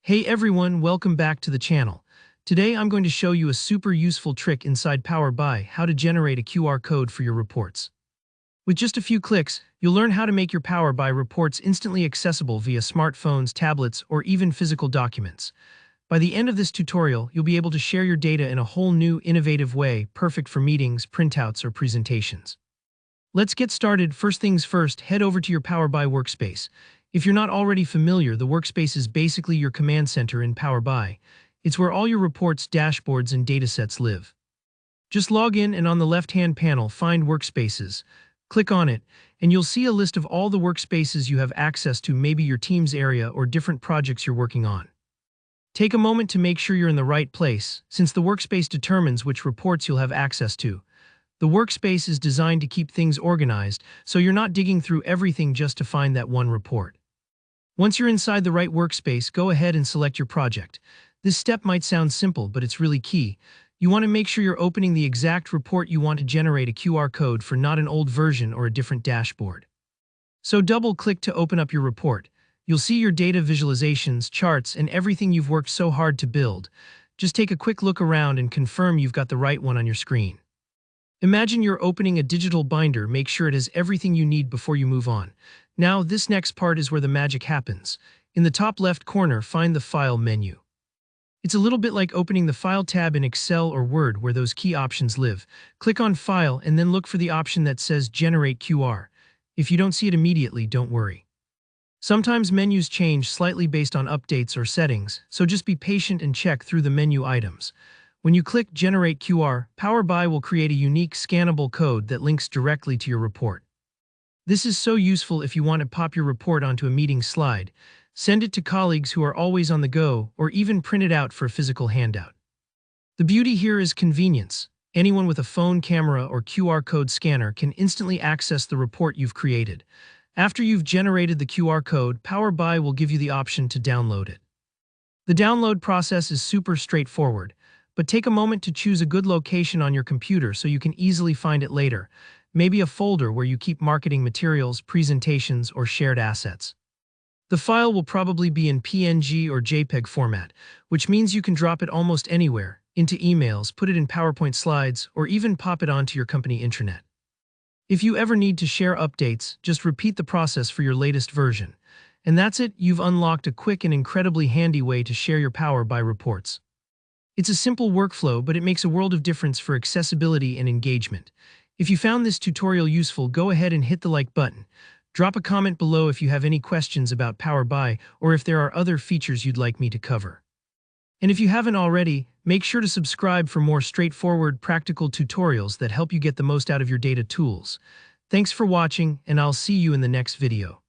Hey everyone, welcome back to the channel. Today I'm going to show you a super useful trick inside Power BI, how to generate a QR code for your reports. With just a few clicks, you'll learn how to make your Power BI reports instantly accessible via smartphones, tablets, or even physical documents. By the end of this tutorial, you'll be able to share your data in a whole new, innovative way, perfect for meetings, printouts, or presentations. Let's get started. First things first, head over to your Power BI workspace. If you're not already familiar, the workspace is basically your command center in Power BI. It's where all your reports, dashboards, and datasets live. Just log in and on the left-hand panel, find Workspaces. Click on it, and you'll see a list of all the workspaces you have access to, maybe your team's area or different projects you're working on. Take a moment to make sure you're in the right place, since the workspace determines which reports you'll have access to. The workspace is designed to keep things organized, so you're not digging through everything just to find that one report. Once you're inside the right workspace, go ahead and select your project. This step might sound simple, but it's really key. You want to make sure you're opening the exact report you want to generate a QR code for, not an old version or a different dashboard. So double-click to open up your report. You'll see your data visualizations, charts, and everything you've worked so hard to build. Just take a quick look around and confirm you've got the right one on your screen. Imagine you're opening a digital binder. Make sure it has everything you need before you move on. Now, this next part is where the magic happens. In the top left corner, find the File menu. It's a little bit like opening the File tab in Excel or Word, where those key options live. Click on File and then look for the option that says Generate QR. If you don't see it immediately, don't worry. Sometimes menus change slightly based on updates or settings, so just be patient and check through the menu items. When you click Generate QR, Power BI will create a unique scannable code that links directly to your report. This is so useful if you want to pop your report onto a meeting slide, send it to colleagues who are always on the go, or even print it out for a physical handout. The beauty here is convenience. Anyone with a phone camera or QR code scanner can instantly access the report you've created. After you've generated the QR code, Power BI will give you the option to download it. The download process is super straightforward, but take a moment to choose a good location on your computer so you can easily find it later, maybe a folder where you keep marketing materials, presentations, or shared assets. The file will probably be in PNG or JPEG format, which means you can drop it almost anywhere, into emails, put it in PowerPoint slides, or even pop it onto your company intranet. If you ever need to share updates, just repeat the process for your latest version. And that's it, you've unlocked a quick and incredibly handy way to share your Power BI reports. It's a simple workflow, but it makes a world of difference for accessibility and engagement. If you found this tutorial useful, go ahead and hit the like button. Drop a comment below if you have any questions about Power BI or if there are other features you'd like me to cover. And if you haven't already, make sure to subscribe for more straightforward, practical tutorials that help you get the most out of your data tools. Thanks for watching, and I'll see you in the next video.